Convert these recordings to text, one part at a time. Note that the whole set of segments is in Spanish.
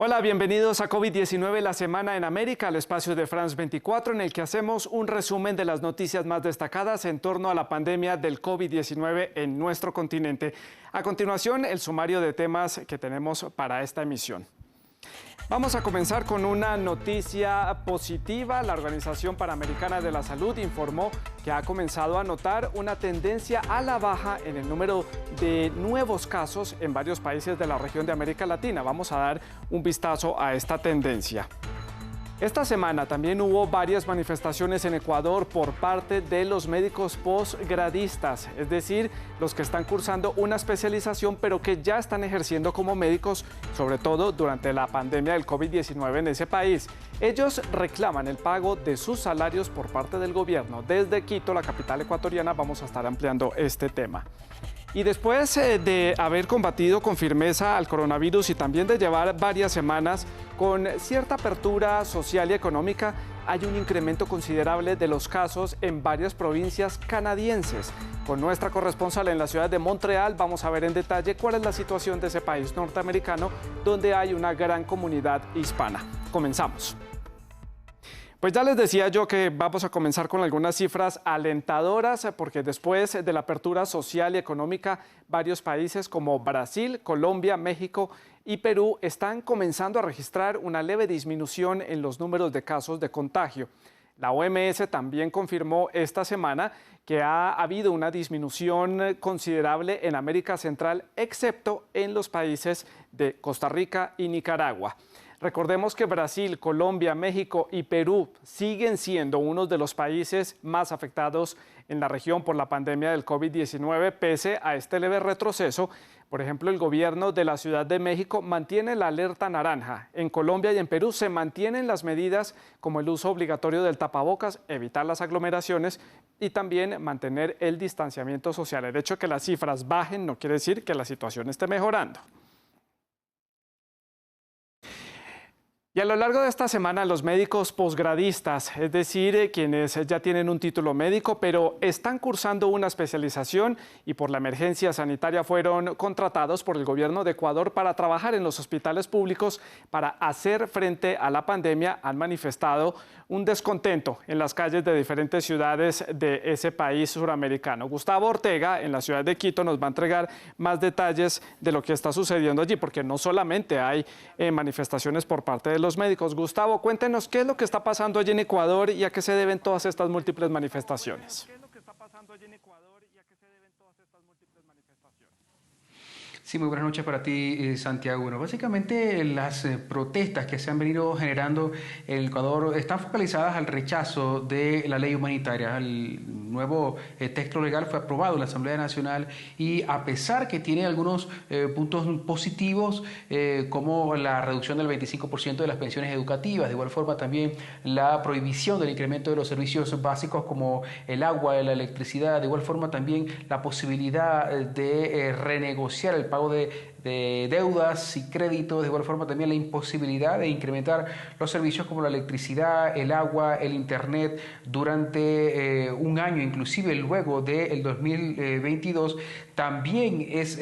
Hola, bienvenidos a COVID-19, la semana en América, el espacio de France 24, en el que hacemos un resumen de las noticias más destacadas en torno a la pandemia del COVID-19 en nuestro continente. A continuación, el sumario de temas que tenemos para esta emisión. Vamos a comenzar con una noticia positiva. La Organización Panamericana de la Salud informó que ha comenzado a notar una tendencia a la baja en el número de nuevos casos en varios países de la región de América Latina. Vamos a dar un vistazo a esta tendencia. Esta semana también hubo varias manifestaciones en Ecuador por parte de los médicos posgradistas, es decir, los que están cursando una especialización pero que ya están ejerciendo como médicos, sobre todo durante la pandemia del COVID-19 en ese país. Ellos reclaman el pago de sus salarios por parte del gobierno. Desde Quito, la capital ecuatoriana, vamos a estar ampliando este tema. Y después de haber combatido con firmeza al coronavirus y también de llevar varias semanas con cierta apertura social y económica, hay un incremento considerable de los casos en varias provincias canadienses. Con nuestra corresponsal en la ciudad de Montreal vamos a ver en detalle cuál es la situación de ese país norteamericano donde hay una gran comunidad hispana. Comenzamos. Pues ya les decía yo que vamos a comenzar con algunas cifras alentadoras porque después de la apertura social y económica, varios países como Brasil, Colombia, México y Perú están comenzando a registrar una leve disminución en los números de casos de contagio. La OMS también confirmó esta semana que ha habido una disminución considerable en América Central, excepto en los países de Costa Rica y Nicaragua. Recordemos que Brasil, Colombia, México y Perú siguen siendo unos de los países más afectados en la región por la pandemia del COVID-19, pese a este leve retroceso. Por ejemplo, el gobierno de la Ciudad de México mantiene la alerta naranja. En Colombia y en Perú se mantienen las medidas como el uso obligatorio del tapabocas, evitar las aglomeraciones y también mantener el distanciamiento social. El hecho de que las cifras bajen no quiere decir que la situación esté mejorando. Y a lo largo de esta semana, los médicos posgradistas, es decir, quienes ya tienen un título médico, pero están cursando una especialización y por la emergencia sanitaria fueron contratados por el gobierno de Ecuador para trabajar en los hospitales públicos para hacer frente a la pandemia, han manifestado un descontento en las calles de diferentes ciudades de ese país suramericano. Gustavo Ortega, en la ciudad de Quito, nos va a entregar más detalles de lo que está sucediendo allí, porque no solamente hay manifestaciones por parte de los médicos. Gustavo, cuéntenos qué es lo que está pasando allí en Ecuador y a qué se deben todas estas múltiples manifestaciones. Sí, muy buenas noches para ti, Santiago. Bueno, básicamente las protestas que se han venido generando en Ecuador están focalizadas al rechazo de la ley humanitaria. El nuevo texto legal fue aprobado en la Asamblea Nacional y a pesar que tiene algunos puntos positivos, como la reducción del 25% de las pensiones educativas, de igual forma también la prohibición del incremento de los servicios básicos como el agua, la electricidad, de igual forma también la posibilidad de renegociar el pago de deudas y créditos, de igual forma también la imposibilidad de incrementar los servicios como la electricidad, el agua, el internet durante un año, inclusive luego del 2022, también es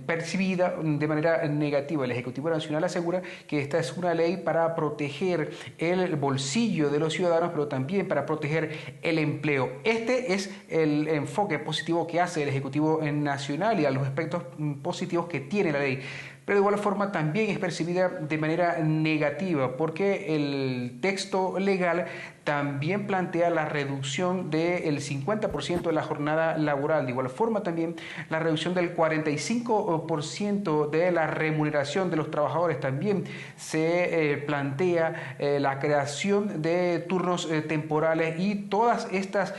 percibida de manera negativa. El Ejecutivo Nacional asegura que esta es una ley para proteger el bolsillo de los ciudadanos, pero también para proteger el empleo. Este es el enfoque positivo que hace el Ejecutivo Nacional y a los aspectos positivos que tiene la ley. Pero de igual forma también es percibida de manera negativa porque el texto legal también plantea la reducción del 50% de la jornada laboral. De igual forma también la reducción del 45% de la remuneración de los trabajadores. También se plantea la creación de turnos temporales y todas estas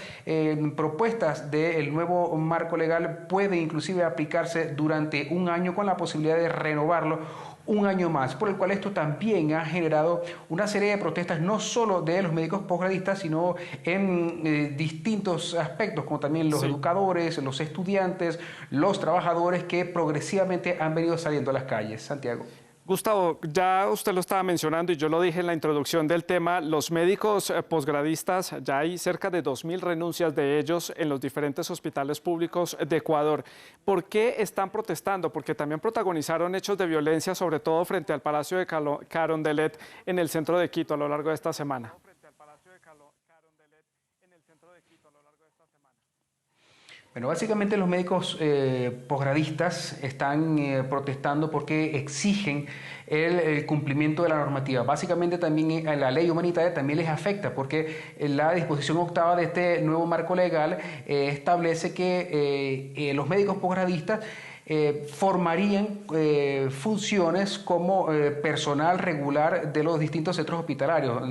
propuestas del nuevo marco legal pueden inclusive aplicarse durante un año con la posibilidad de renovarlo un año más, por el cual esto también ha generado una serie de protestas no solo de los médicos posgradistas, sino en distintos aspectos, como también los educadores, los estudiantes, los trabajadores que progresivamente han venido saliendo a las calles. Santiago. Gustavo, ya usted lo estaba mencionando y yo lo dije en la introducción del tema, los médicos posgradistas, ya hay cerca de 2.000 renuncias de ellos en los diferentes hospitales públicos de Ecuador. ¿Por qué están protestando? Porque también protagonizaron hechos de violencia, sobre todo frente al Palacio de Carondelet en el centro de Quito a lo largo de esta semana. Bueno, básicamente los médicos posgradistas están protestando porque exigen el cumplimiento de la normativa. Básicamente también la ley humanitaria también les afecta porque la disposición octava de este nuevo marco legal establece que los médicos posgradistas formarían funciones como personal regular de los distintos centros hospitalarios.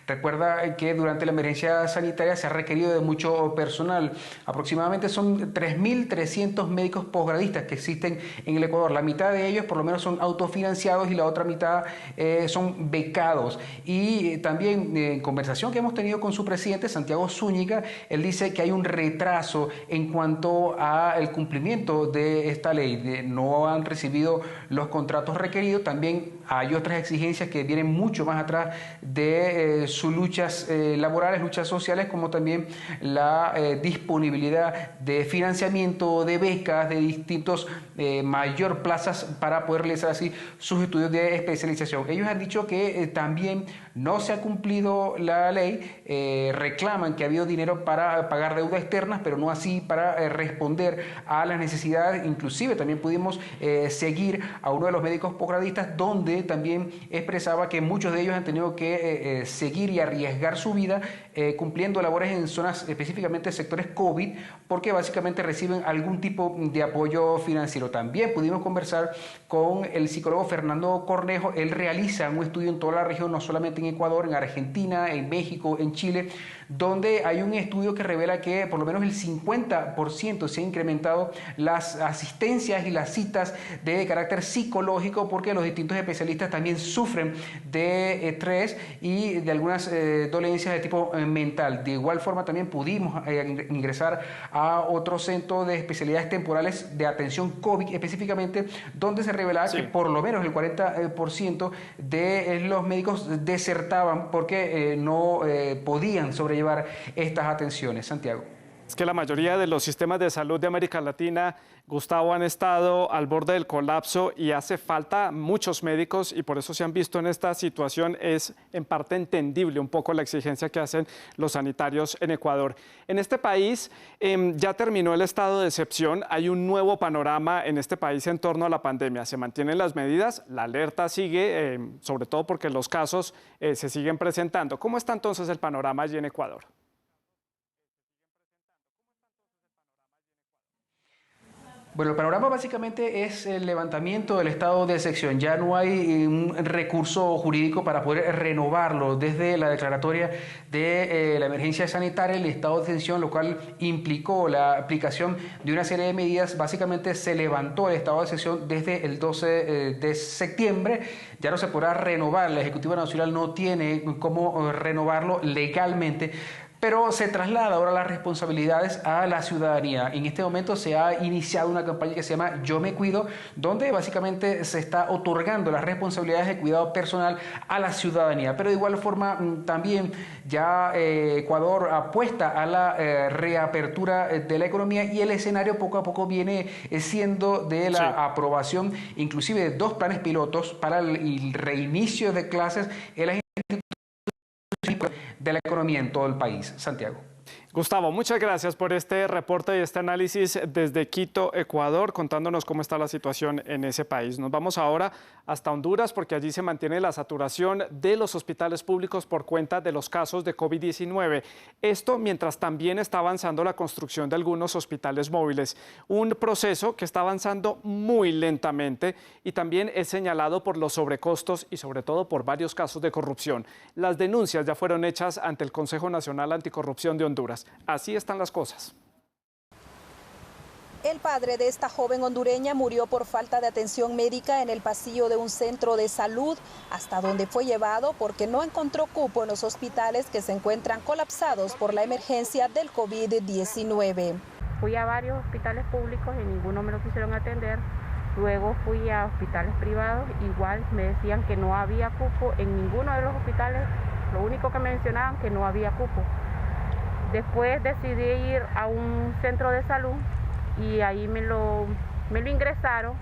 Recuerda que durante la emergencia sanitaria se ha requerido de mucho personal. Aproximadamente son 3.300 médicos posgradistas que existen en el Ecuador. La mitad de ellos por lo menos son autofinanciados y la otra mitad son becados. Y también en conversación que hemos tenido con su presidente, Santiago Zúñiga, él dice que hay un retraso en cuanto al cumplimiento de esta ley. No han recibido los contratos requeridos. También hay otras exigencias que vienen mucho más atrás de sus luchas laborales, luchas sociales, como también la disponibilidad de financiamiento, de becas, de distintos mayor plazas para poder realizar así sus estudios de especialización. Ellos han dicho que también no se ha cumplido la ley, reclaman que ha habido dinero para pagar deudas externas, pero no así para responder a las necesidades. Inclusive también pudimos seguir a uno de los médicos posgradistas, donde también expresaba que muchos de ellos han tenido que seguir y arriesgar su vida cumpliendo labores en zonas, específicamente sectores COVID, porque básicamente reciben algún tipo de apoyo financiero. También pudimos conversar con el psicólogo Fernando Cornejo. Él realiza un estudio en toda la región, no solamente en Ecuador, en Argentina, en México, en Chile, donde hay un estudio que revela que por lo menos el 50% se ha incrementado las asistencias y las citas de carácter psicológico, porque los distintos especialistas también sufren de estrés y de algunas dolencias de tipo mental. De igual forma también pudimos ingresar a otro centro de especialidades temporales de atención COVID específicamente, donde se revelaba que por lo menos el 40% de los médicos desertaban porque no podían sobrellevar estas atenciones. Santiago. Es que la mayoría de los sistemas de salud de América Latina, Gustavo, han estado al borde del colapso y hace falta muchos médicos y por eso se han visto en esta situación. Es en parte entendible un poco la exigencia que hacen los sanitarios en Ecuador. En este país ya terminó el estado de excepción, hay un nuevo panorama en este país en torno a la pandemia. Se mantienen las medidas, la alerta sigue, sobre todo porque los casos se siguen presentando. ¿Cómo está entonces el panorama allí en Ecuador? Bueno, el panorama básicamente es el levantamiento del estado de excepción. Ya no hay un recurso jurídico para poder renovarlo desde la declaratoria de la emergencia sanitaria, el estado de excepción, lo cual implicó la aplicación de una serie de medidas. Básicamente se levantó el estado de excepción desde el 12 de septiembre. Ya no se podrá renovar. La Ejecutiva Nacional no tiene cómo renovarlo legalmente, pero se traslada ahora las responsabilidades a la ciudadanía. En este momento se ha iniciado una campaña que se llama Yo Me Cuido, donde básicamente se está otorgando las responsabilidades de cuidado personal a la ciudadanía. Pero de igual forma también ya Ecuador apuesta a la reapertura de la economía y el escenario poco a poco viene siendo de la aprobación, inclusive de 2 planes pilotos para el reinicio de clases en las de la economía en todo el país. Santiago. Gustavo, muchas gracias por este reporte y este análisis desde Quito, Ecuador, contándonos cómo está la situación en ese país. Nos vamos ahora hasta Honduras porque allí se mantiene la saturación de los hospitales públicos por cuenta de los casos de COVID-19. Esto mientras también está avanzando la construcción de algunos hospitales móviles, un proceso que está avanzando muy lentamente y también es señalado por los sobrecostos y sobre todo por varios casos de corrupción. Las denuncias ya fueron hechas ante el Consejo Nacional Anticorrupción de Honduras. Así están las cosas. El padre de esta joven hondureña murió por falta de atención médica en el pasillo de un centro de salud, hasta donde fue llevado porque no encontró cupo en los hospitales que se encuentran colapsados por la emergencia del COVID-19. Fui a varios hospitales públicos y ninguno me lo quisieron atender. Luego fui a hospitales privados, igual me decían que no había cupo en ninguno de los hospitales, lo único que mencionaban que no había cupo. Después decidí ir a un centro de salud y ahí me lo ingresaron,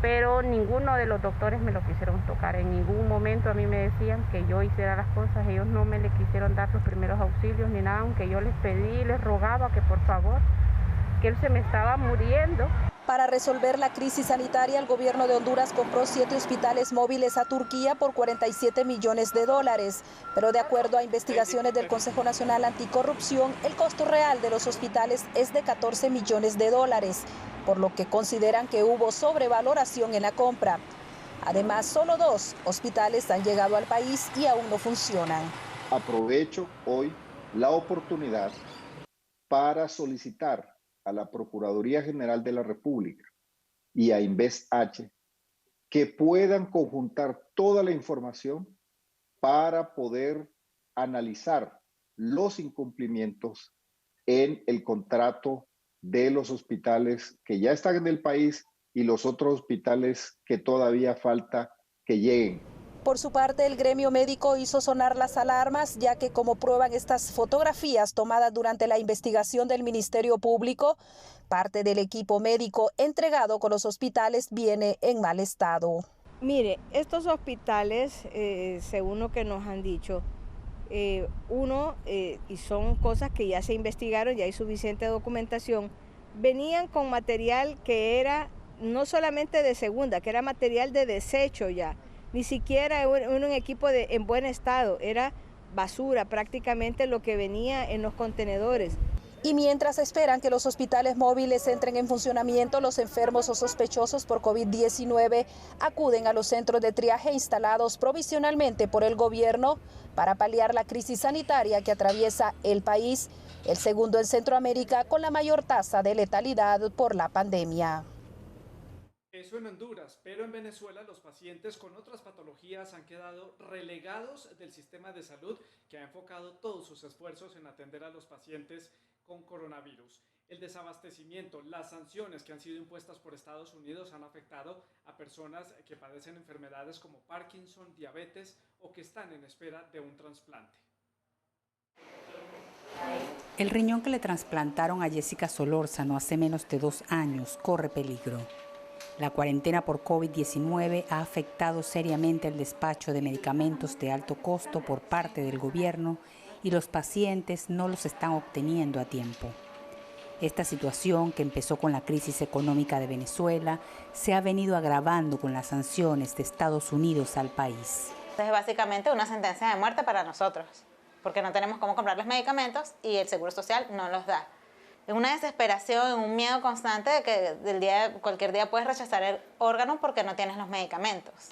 pero ninguno de los doctores me lo quisieron tocar. En ningún momento a mí me decían que yo hiciera las cosas, ellos no me le quisieron dar los primeros auxilios ni nada, aunque yo les pedí, les rogaba que por favor, que él se me estaba muriendo. Para resolver la crisis sanitaria, el gobierno de Honduras compró 7 hospitales móviles a Turquía por $47 millones. Pero de acuerdo a investigaciones del Consejo Nacional Anticorrupción, el costo real de los hospitales es de $14 millones, por lo que consideran que hubo sobrevaloración en la compra. Además, solo 2 hospitales han llegado al país y aún no funcionan. Aprovecho hoy la oportunidad para solicitar a la Procuraduría General de la República y a InvestH que puedan conjuntar toda la información para poder analizar los incumplimientos en el contrato de los hospitales que ya están en el país y los otros hospitales que todavía falta que lleguen. Por su parte, el gremio médico hizo sonar las alarmas, ya que como prueban estas fotografías tomadas durante la investigación del Ministerio Público, parte del equipo médico entregado con los hospitales viene en mal estado. Mire, estos hospitales, según lo que nos han dicho, y son cosas que ya se investigaron, ya hay suficiente documentación, venían con material que era no solamente de segunda, que era material de desecho ya. Ni siquiera un equipo en buen estado, era basura prácticamente lo que venía en los contenedores. Y mientras esperan que los hospitales móviles entren en funcionamiento, los enfermos o sospechosos por COVID-19 acuden a los centros de triaje instalados provisionalmente por el gobierno para paliar la crisis sanitaria que atraviesa el país, el segundo en Centroamérica con la mayor tasa de letalidad por la pandemia. Eso en Honduras, pero en Venezuela los pacientes con otras patologías han quedado relegados del sistema de salud que ha enfocado todos sus esfuerzos en atender a los pacientes con coronavirus. El desabastecimiento, las sanciones que han sido impuestas por Estados Unidos han afectado a personas que padecen enfermedades como Parkinson, diabetes o que están en espera de un trasplante. El riñón que le trasplantaron a Jessica Solórzano hace menos de 2 años corre peligro. La cuarentena por COVID-19 ha afectado seriamente el despacho de medicamentos de alto costo por parte del gobierno y los pacientes no los están obteniendo a tiempo. Esta situación, que empezó con la crisis económica de Venezuela, se ha venido agravando con las sanciones de Estados Unidos al país. Es básicamente una sentencia de muerte para nosotros, porque no tenemos cómo comprar los medicamentos y el Seguro Social no los da. Es una desesperación, un miedo constante de que cualquier día puedes rechazar el órgano porque no tienes los medicamentos.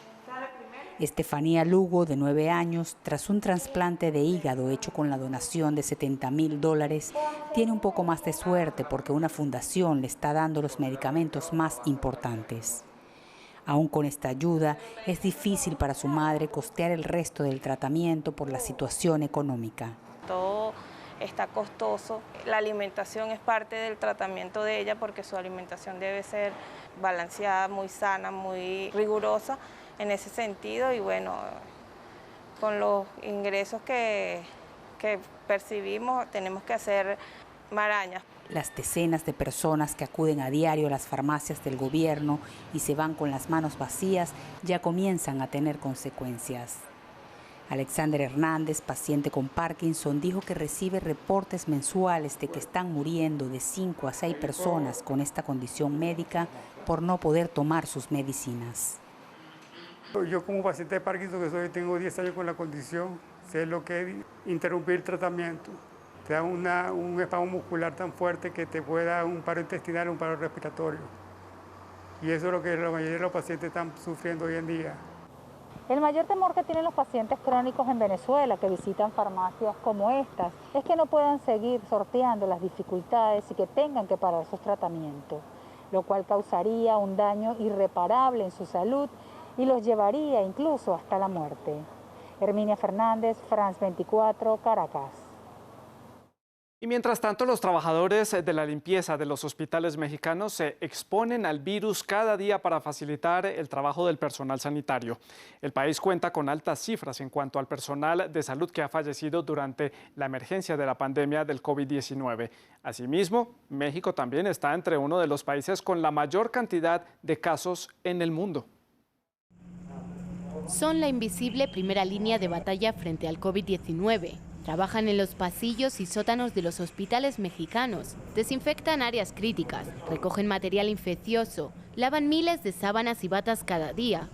Estefanía Lugo, de 9 años, tras un trasplante de hígado hecho con la donación de $70,000, tiene un poco más de suerte porque una fundación le está dando los medicamentos más importantes. Aún con esta ayuda, es difícil para su madre costear el resto del tratamiento por la situación económica. Todo está costoso. La alimentación es parte del tratamiento de ella porque su alimentación debe ser balanceada, muy sana, muy rigurosa en ese sentido y bueno, con los ingresos que percibimos tenemos que hacer marañas. Las decenas de personas que acuden a diario a las farmacias del gobierno y se van con las manos vacías ya comienzan a tener consecuencias. Alexander Hernández, paciente con Parkinson, dijo que recibe reportes mensuales de que están muriendo de 5 a 6 personas con esta condición médica por no poder tomar sus medicinas. Yo como paciente de Parkinson, tengo 10 años con la condición, sé lo que es interrumpir el tratamiento. Te da un espasmo muscular tan fuerte que te puede dar un paro intestinal, un paro respiratorio. Y eso es lo que la mayoría de los pacientes están sufriendo hoy en día. El mayor temor que tienen los pacientes crónicos en Venezuela que visitan farmacias como estas es que no puedan seguir sorteando las dificultades y que tengan que parar sus tratamientos, lo cual causaría un daño irreparable en su salud y los llevaría incluso hasta la muerte. Herminia Fernández, France 24, Caracas. Y mientras tanto, los trabajadores de la limpieza de los hospitales mexicanos se exponen al virus cada día para facilitar el trabajo del personal sanitario. El país cuenta con altas cifras en cuanto al personal de salud que ha fallecido durante la emergencia de la pandemia del COVID-19. Asimismo, México también está entre uno de los países con la mayor cantidad de casos en el mundo. Son la invisible primera línea de batalla frente al COVID-19. Trabajan en los pasillos y sótanos de los hospitales mexicanos, desinfectan áreas críticas, recogen material infeccioso, lavan miles de sábanas y batas cada día,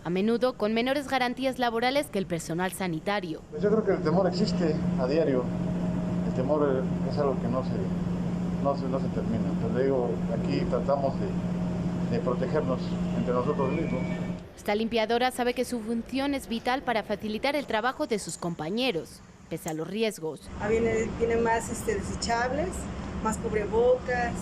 a menudo con menores garantías laborales que el personal sanitario. Pues yo creo que el temor existe a diario, el temor es algo que no se termina. Pero digo, aquí tratamos de protegernos entre nosotros mismos. Esta limpiadora sabe que su función es vital para facilitar el trabajo de sus compañeros, pese a los riesgos. Vienen más desechables, más cubrebocas,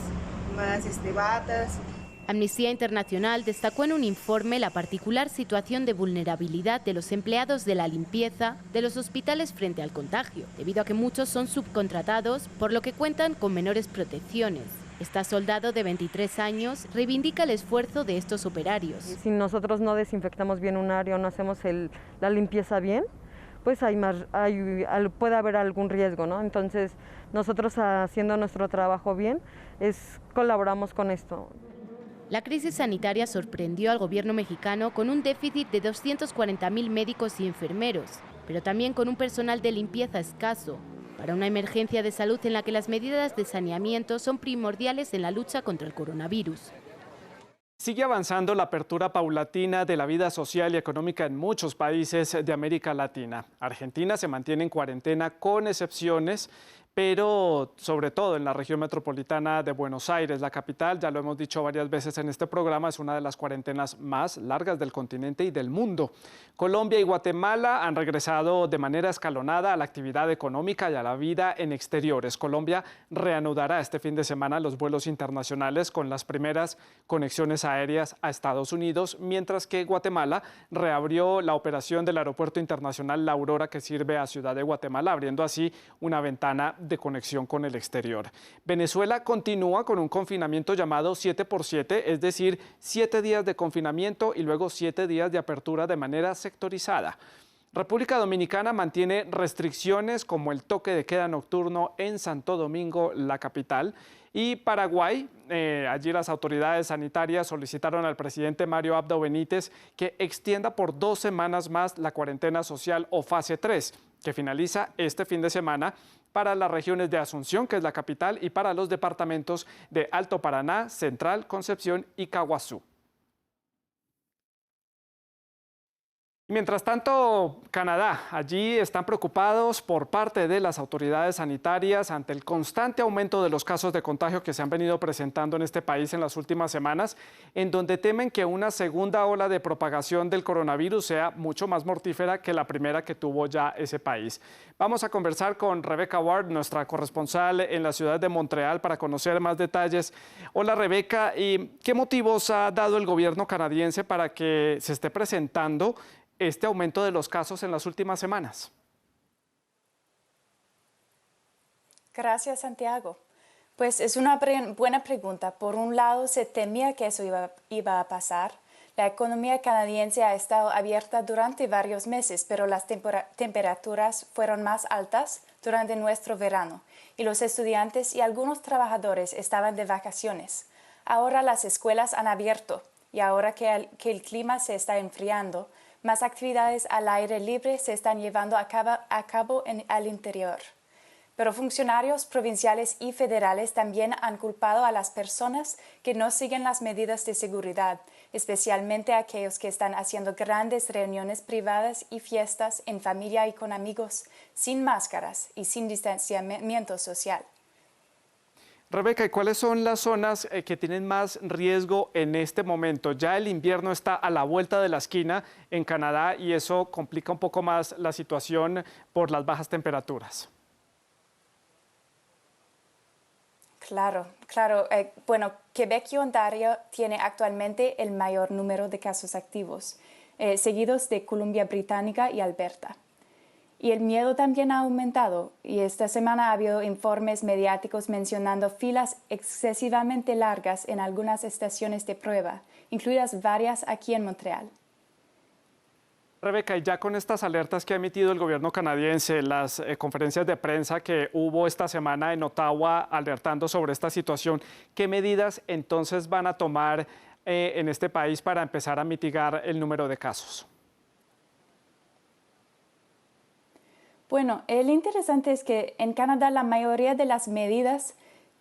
más batas. Amnistía Internacional destacó en un informe la particular situación de vulnerabilidad de los empleados de la limpieza de los hospitales frente al contagio, debido a que muchos son subcontratados, por lo que cuentan con menores protecciones. Esta soldado de 23 años reivindica el esfuerzo de estos operarios. Si nosotros no desinfectamos bien un área o no hacemos la limpieza bien, pues puede haber algún riesgo, ¿no? Entonces, nosotros haciendo nuestro trabajo bien, colaboramos con esto. La crisis sanitaria sorprendió al gobierno mexicano con un déficit de 240,000 médicos y enfermeros, pero también con un personal de limpieza escaso, para una emergencia de salud en la que las medidas de saneamiento son primordiales en la lucha contra el coronavirus. Sigue avanzando la apertura paulatina de la vida social y económica en muchos países de América Latina. Argentina se mantiene en cuarentena con excepciones, pero sobre todo en la región metropolitana de Buenos Aires, la capital, ya lo hemos dicho varias veces en este programa, es una de las cuarentenas más largas del continente y del mundo. Colombia y Guatemala han regresado de manera escalonada a la actividad económica y a la vida en exteriores. Colombia reanudará este fin de semana los vuelos internacionales con las primeras conexiones aéreas a Estados Unidos, mientras que Guatemala reabrió la operación del Aeropuerto Internacional La Aurora, que sirve a Ciudad de Guatemala, abriendo así una ventana de conexión con el exterior. Venezuela continúa con un confinamiento llamado 7x7, es decir, 7 días de confinamiento y luego 7 días de apertura de manera sectorizada. República Dominicana mantiene restricciones como el toque de queda nocturno en Santo Domingo, la capital. Y Paraguay, allí las autoridades sanitarias solicitaron al presidente Mario Abdo Benítez que extienda por 2 semanas más la cuarentena social o fase 3, que finaliza este fin de semana para las regiones de Asunción, que es la capital, y para los departamentos de Alto Paraná, Central, Concepción y Caguazú. Mientras tanto, Canadá, allí están preocupados por parte de las autoridades sanitarias ante el constante aumento de los casos de contagio que se han venido presentando en este país en las últimas semanas, en donde temen que una segunda ola de propagación del coronavirus sea mucho más mortífera que la primera que tuvo ya ese país. Vamos a conversar con Rebecca Ward, nuestra corresponsal en la ciudad de Montreal, para conocer más detalles. Hola, Rebecca, ¿y qué motivos ha dado el gobierno canadiense para que se esté presentando este aumento de los casos en las últimas semanas? Gracias, Santiago. Pues es una buena pregunta. Por un lado, se temía que eso iba a pasar. La economía canadiense ha estado abierta durante varios meses, pero las temperaturas fueron más altas durante nuestro verano y los estudiantes y algunos trabajadores estaban de vacaciones. Ahora las escuelas han abierto y ahora que el clima se está enfriando, más actividades al aire libre se están llevando a cabo al interior. Pero funcionarios provinciales y federales también han culpado a las personas que no siguen las medidas de seguridad, especialmente aquellos que están haciendo grandes reuniones privadas y fiestas en familia y con amigos, sin máscaras y sin distanciamiento social. Rebeca, ¿y cuáles son las zonas que tienen más riesgo en este momento? Ya el invierno está a la vuelta de la esquina en Canadá y eso complica un poco más la situación por las bajas temperaturas. Claro. Bueno, Quebec y Ontario tiene actualmente el mayor número de casos activos, seguidos de Columbia Británica y Alberta. Y el miedo también ha aumentado, y esta semana ha habido informes mediáticos mencionando filas excesivamente largas en algunas estaciones de prueba, incluidas varias aquí en Montreal. Rebeca, y ya con estas alertas que ha emitido el gobierno canadiense, las conferencias de prensa que hubo esta semana en Ottawa alertando sobre esta situación, ¿qué medidas entonces van a tomar en este país para empezar a mitigar el número de casos? Bueno, lo interesante es que en Canadá la mayoría de las medidas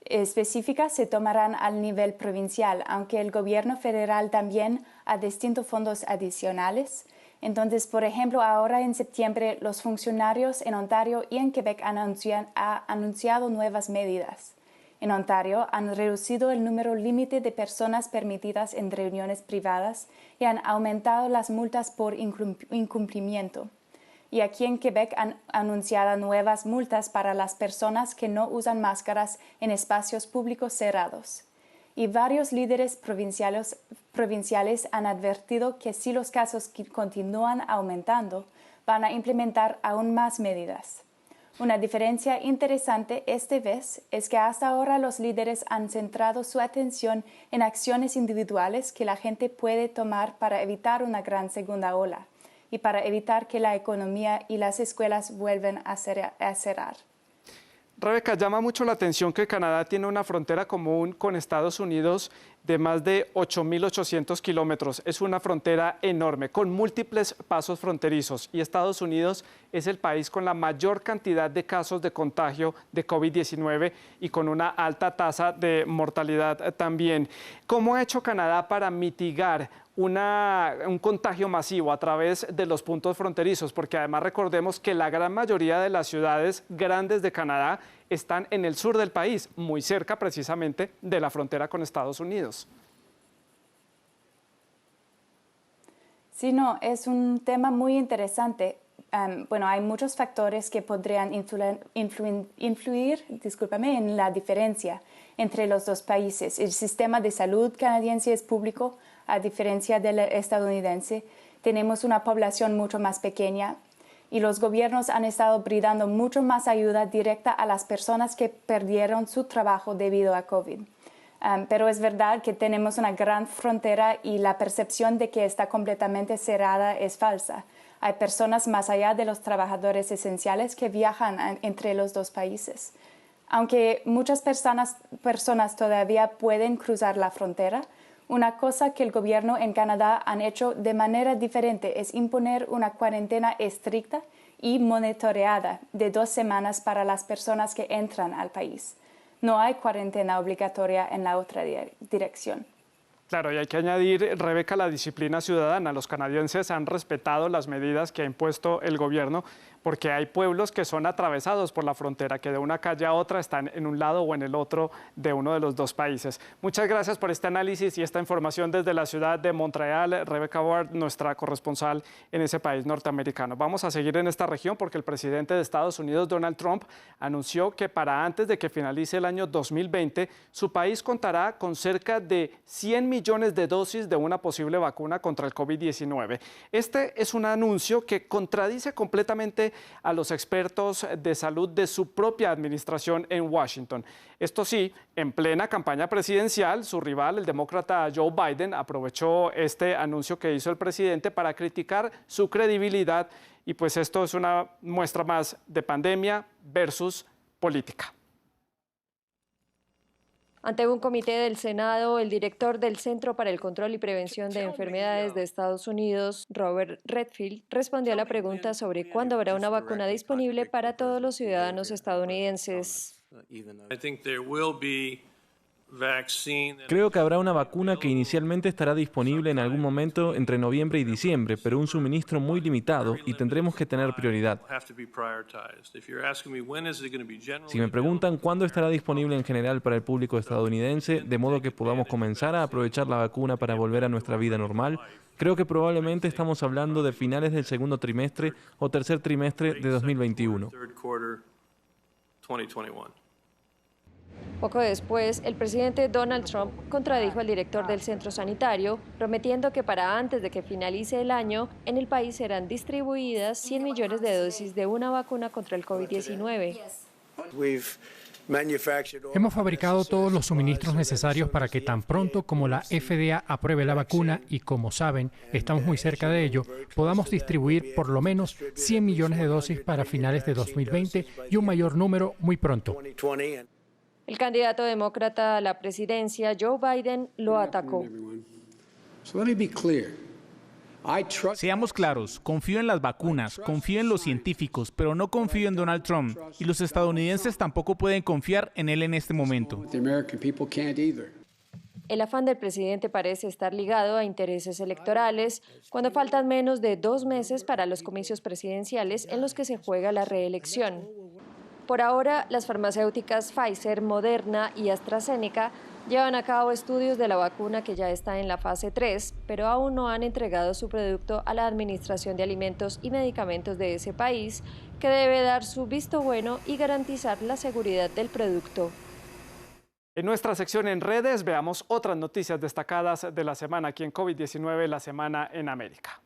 específicas se tomarán al nivel provincial, aunque el gobierno federal también ha distintos fondos adicionales. Entonces, por ejemplo, ahora en septiembre los funcionarios en Ontario y en Quebec han anunciado nuevas medidas. En Ontario han reducido el número límite de personas permitidas en reuniones privadas y han aumentado las multas por incumplimiento. Y aquí en Quebec han anunciado nuevas multas para las personas que no usan máscaras en espacios públicos cerrados. Y varios líderes provinciales han advertido que si los casos continúan aumentando, van a implementar aún más medidas. Una diferencia interesante esta vez es que hasta ahora los líderes han centrado su atención en acciones individuales que la gente puede tomar para evitar una gran segunda ola y para evitar que la economía y las escuelas vuelvan a cerrar. Rebeca, llama mucho la atención que Canadá tiene una frontera común con Estados Unidos de más de 8.800 kilómetros. Es una frontera enorme, con múltiples pasos fronterizos. Y Estados Unidos es el país con la mayor cantidad de casos de contagio de COVID-19 y con una alta tasa de mortalidad también. ¿Cómo ha hecho Canadá para mitigar un contagio masivo a través de los puntos fronterizos? Porque además recordemos que la gran mayoría de las ciudades grandes de Canadá están en el sur del país, muy cerca precisamente de la frontera con Estados Unidos. Sí, no, es un tema muy interesante. Bueno, hay muchos factores que podrían influir, en la diferencia entre los dos países. El sistema de salud canadiense es público, a diferencia del estadounidense. Tenemos una población mucho más pequeña y los gobiernos han estado brindando mucho más ayuda directa a las personas que perdieron su trabajo debido a COVID. Pero es verdad que tenemos una gran frontera y la percepción de que está completamente cerrada es falsa. Hay personas más allá de los trabajadores esenciales que viajan entre los dos países. Aunque muchas personas todavía pueden cruzar la frontera, una cosa que el gobierno en Canadá han hecho de manera diferente es imponer una cuarentena estricta y monitoreada de 2 semanas para las personas que entran al país. No hay cuarentena obligatoria en la otra dirección. Claro, y hay que añadir, Rebeca, la disciplina ciudadana. Los canadienses han respetado las medidas que ha impuesto el gobierno, porque hay pueblos que son atravesados por la frontera, que de una calle a otra están en un lado o en el otro de uno de los dos países. Muchas gracias por este análisis y esta información desde la ciudad de Montreal. Rebecca Ward, nuestra corresponsal en ese país norteamericano. Vamos a seguir en esta región porque el presidente de Estados Unidos, Donald Trump, anunció que para antes de que finalice el año 2020, su país contará con cerca de 100 millones de dosis de una posible vacuna contra el COVID-19. Este es un anuncio que contradice completamente a los expertos de salud de su propia administración en Washington. Esto sí, en plena campaña presidencial, su rival, el demócrata Joe Biden, aprovechó este anuncio que hizo el presidente para criticar su credibilidad y pues esto es una muestra más de pandemia versus política. Ante un comité del Senado, el director del Centro para el Control y Prevención de Enfermedades de Estados Unidos, Robert Redfield, respondió a la pregunta sobre cuándo habrá una vacuna disponible para todos los ciudadanos estadounidenses. Creo que habrá una vacuna que inicialmente estará disponible en algún momento entre noviembre y diciembre, pero un suministro muy limitado y tendremos que tener prioridad. Si me preguntan cuándo estará disponible en general para el público estadounidense, de modo que podamos comenzar a aprovechar la vacuna para volver a nuestra vida normal, creo que probablemente estamos hablando de finales del segundo trimestre o tercer trimestre de 2021. Poco después, el presidente Donald Trump contradijo al director del centro sanitario, prometiendo que para antes de que finalice el año, en el país serán distribuidas 100 millones de dosis de una vacuna contra el COVID-19. Hemos fabricado todos los suministros necesarios para que tan pronto como la FDA apruebe la vacuna, y como saben, estamos muy cerca de ello, podamos distribuir por lo menos 100 millones de dosis para finales de 2020 y un mayor número muy pronto. El candidato demócrata a la presidencia, Joe Biden, lo atacó. Seamos claros, confío en las vacunas, confío en los científicos, pero no confío en Donald Trump, y los estadounidenses tampoco pueden confiar en él en este momento. El afán del presidente parece estar ligado a intereses electorales, cuando faltan menos de 2 meses para los comicios presidenciales en los que se juega la reelección. Por ahora, las farmacéuticas Pfizer, Moderna y AstraZeneca llevan a cabo estudios de la vacuna que ya está en la fase 3, pero aún no han entregado su producto a la Administración de Alimentos y Medicamentos de ese país, que debe dar su visto bueno y garantizar la seguridad del producto. En nuestra sección en redes veamos otras noticias destacadas de la semana aquí en COVID-19, la semana en América.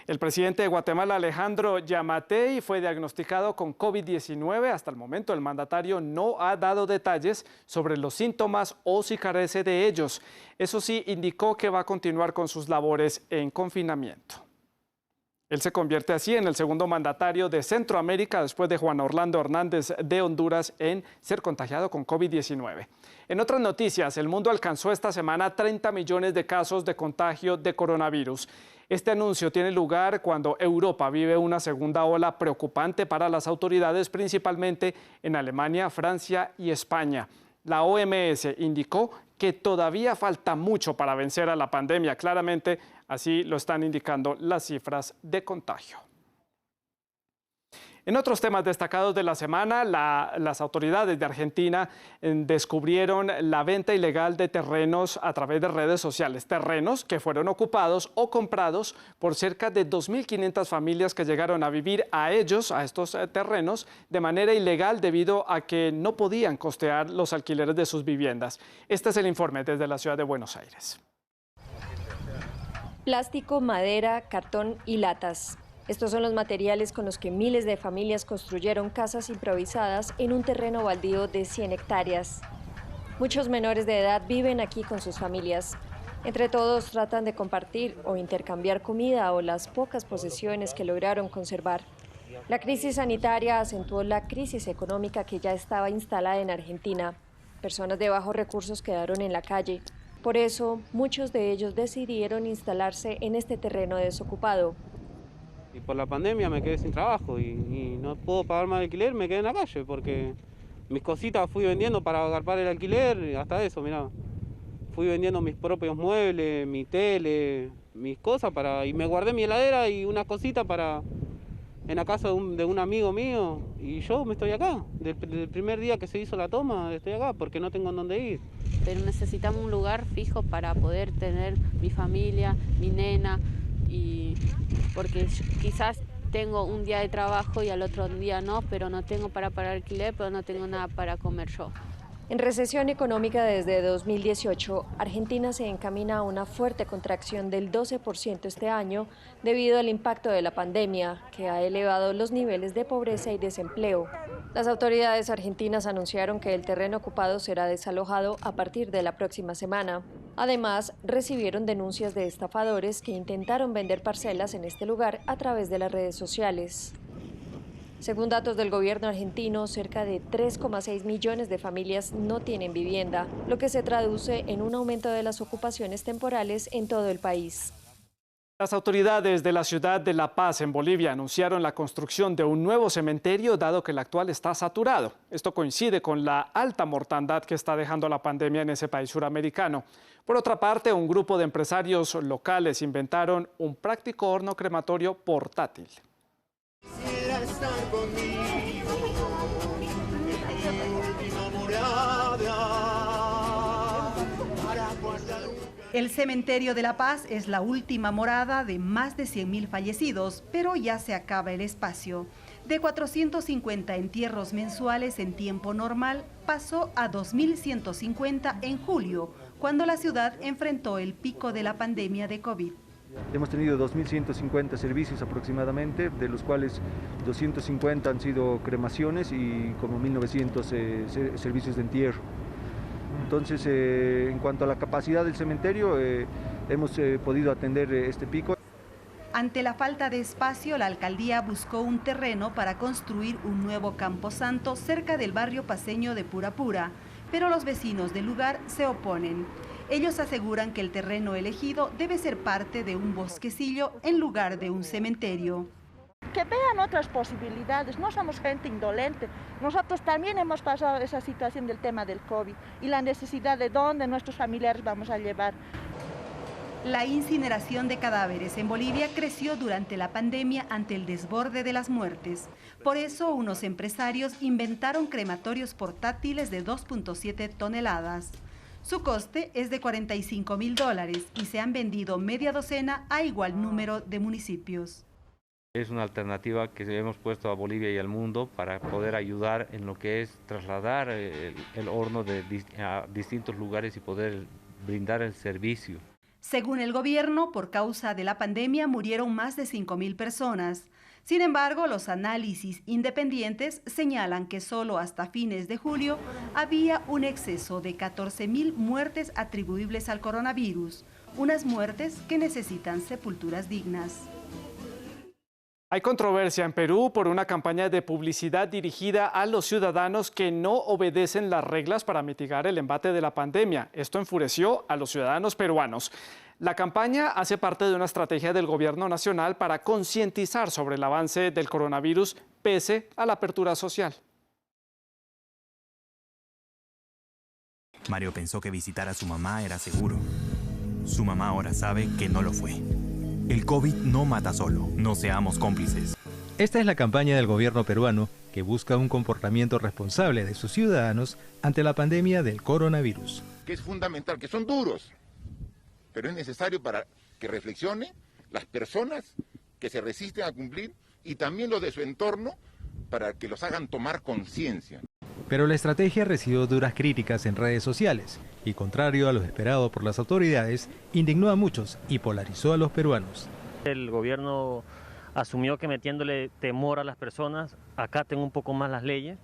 El presidente de Guatemala, Alejandro Yamatei, fue diagnosticado con COVID-19. Hasta el momento, el mandatario no ha dado detalles sobre los síntomas o si carece de ellos. Eso sí, indicó que va a continuar con sus labores en confinamiento. Él se convierte así en el segundo mandatario de Centroamérica después de Juan Orlando Hernández de Honduras en ser contagiado con COVID-19. En otras noticias, el mundo alcanzó esta semana 30 millones de casos de contagio de coronavirus. Este anuncio tiene lugar cuando Europa vive una segunda ola preocupante para las autoridades, principalmente en Alemania, Francia y España. La OMS indicó que todavía falta mucho para vencer a la pandemia. Claramente, así lo están indicando las cifras de contagio. En otros temas destacados de la semana, las autoridades de Argentina descubrieron la venta ilegal de terrenos a través de redes sociales. Terrenos que fueron ocupados o comprados por cerca de 2.500 familias que llegaron a vivir a estos terrenos, de manera ilegal debido a que no podían costear los alquileres de sus viviendas. Este es el informe desde la ciudad de Buenos Aires. Plástico, madera, cartón y latas. Estos son los materiales con los que miles de familias construyeron casas improvisadas en un terreno baldío de 100 hectáreas. Muchos menores de edad viven aquí con sus familias. Entre todos tratan de compartir o intercambiar comida o las pocas posesiones que lograron conservar. La crisis sanitaria acentuó la crisis económica que ya estaba instalada en Argentina. Personas de bajos recursos quedaron en la calle. Por eso, muchos de ellos decidieron instalarse en este terreno desocupado. Y por la pandemia me quedé sin trabajo y no puedo pagar más alquiler, me quedé en la calle porque mis cositas fui vendiendo para agarpar el alquiler, hasta eso, mirá. Fui vendiendo mis propios muebles, mi tele, mis cosas y me guardé mi heladera y una cosita en la casa de un amigo mío, y yo me estoy acá. Desde el primer día que se hizo la toma estoy acá porque no tengo en dónde ir. Pero necesitamos un lugar fijo para poder tener mi familia, mi nena, y porque quizás tengo un día de trabajo y al otro día no, pero no tengo para pagar alquiler, pero no tengo nada para comer yo. En recesión económica desde 2018, Argentina se encamina a una fuerte contracción del 12% este año debido al impacto de la pandemia, que ha elevado los niveles de pobreza y desempleo. Las autoridades argentinas anunciaron que el terreno ocupado será desalojado a partir de la próxima semana. Además, recibieron denuncias de estafadores que intentaron vender parcelas en este lugar a través de las redes sociales. Según datos del gobierno argentino, cerca de 3,6 millones de familias no tienen vivienda, lo que se traduce en un aumento de las ocupaciones temporales en todo el país. Las autoridades de la ciudad de La Paz, en Bolivia, anunciaron la construcción de un nuevo cementerio, dado que el actual está saturado. Esto coincide con la alta mortandad que está dejando la pandemia en ese país suramericano. Por otra parte, un grupo de empresarios locales inventaron un práctico horno crematorio portátil. El cementerio de La Paz es la última morada de más de 100.000 fallecidos, pero ya se acaba el espacio. De 450 entierros mensuales en tiempo normal, pasó a 2.150 en julio, cuando la ciudad enfrentó el pico de la pandemia de COVID. Hemos tenido 2.150 servicios aproximadamente, de los cuales 250 han sido cremaciones y como 1.900 servicios de entierro. Entonces, en cuanto a la capacidad del cementerio, hemos podido atender este pico. Ante la falta de espacio, la alcaldía buscó un terreno para construir un nuevo camposanto cerca del barrio paceño de Purapura, pero los vecinos del lugar se oponen. Ellos aseguran que el terreno elegido debe ser parte de un bosquecillo en lugar de un cementerio. Que vean otras posibilidades, no somos gente indolente. Nosotros también hemos pasado esa situación del tema del COVID y la necesidad de dónde nuestros familiares vamos a llevar. La incineración de cadáveres en Bolivia creció durante la pandemia ante el desborde de las muertes. Por eso, unos empresarios inventaron crematorios portátiles de 2.7 toneladas. Su coste es de $45.000 y se han vendido media docena a igual número de municipios. Es una alternativa que hemos puesto a Bolivia y al mundo para poder ayudar en lo que es trasladar el horno a distintos lugares y poder brindar el servicio. Según el gobierno, por causa de la pandemia murieron más de 5.000 personas. Sin embargo, los análisis independientes señalan que solo hasta fines de julio había un exceso de 14.000 muertes atribuibles al coronavirus, unas muertes que necesitan sepulturas dignas. Hay controversia en Perú por una campaña de publicidad dirigida a los ciudadanos que no obedecen las reglas para mitigar el embate de la pandemia. Esto enfureció a los ciudadanos peruanos. La campaña hace parte de una estrategia del gobierno nacional para concientizar sobre el avance del coronavirus pese a la apertura social. Mario pensó que visitar a su mamá era seguro. Su mamá ahora sabe que no lo fue. El COVID no mata solo, no seamos cómplices. Esta es la campaña del gobierno peruano que busca un comportamiento responsable de sus ciudadanos ante la pandemia del coronavirus. Que es fundamental, que son duros, pero es necesario para que reflexionen las personas que se resisten a cumplir y también los de su entorno para que los hagan tomar conciencia. Pero la estrategia recibió duras críticas en redes sociales y, contrario a lo esperado por las autoridades, indignó a muchos y polarizó a los peruanos. El gobierno asumió que metiéndole temor a las personas, acaten un poco más las leyes,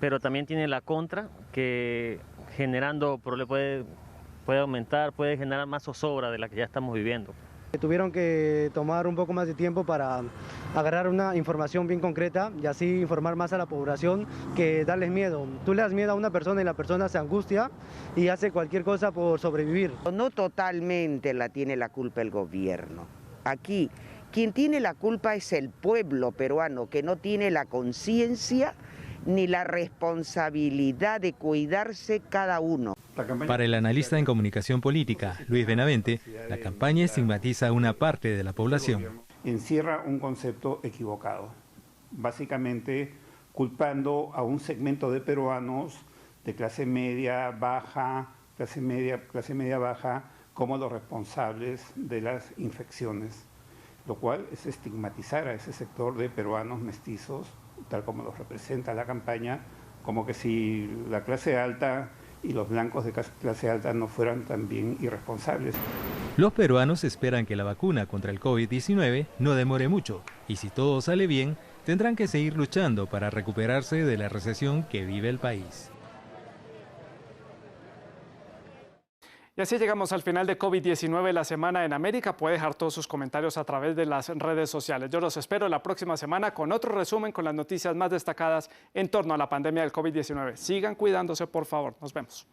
pero también tiene la contra, que generando problemas puede aumentar, puede generar más zozobra de la que ya estamos viviendo. Tuvieron que tomar un poco más de tiempo para agarrar una información bien concreta y así informar más a la población que darles miedo. Tú le das miedo a una persona y la persona se angustia y hace cualquier cosa por sobrevivir. No totalmente la tiene la culpa el gobierno. Aquí, quien tiene la culpa es el pueblo peruano, que no tiene la conciencia ni la responsabilidad de cuidarse cada uno. Para el analista en comunicación política, Luis Benavente, la campaña estigmatiza a una parte de la población. Encierra un concepto equivocado, básicamente culpando a un segmento de peruanos de clase media baja, clase media baja, como los responsables de las infecciones, lo cual es estigmatizar a ese sector de peruanos mestizos, tal como los representa la campaña, como que si la clase alta y los blancos de clase alta no fueran también irresponsables. Los peruanos esperan que la vacuna contra el COVID-19 no demore mucho y si todo sale bien, tendrán que seguir luchando para recuperarse de la recesión que vive el país. Y así llegamos al final de COVID-19 la semana en América. Puede dejar todos sus comentarios a través de las redes sociales. Yo los espero la próxima semana con otro resumen con las noticias más destacadas en torno a la pandemia del COVID-19. Sigan cuidándose, por favor. Nos vemos.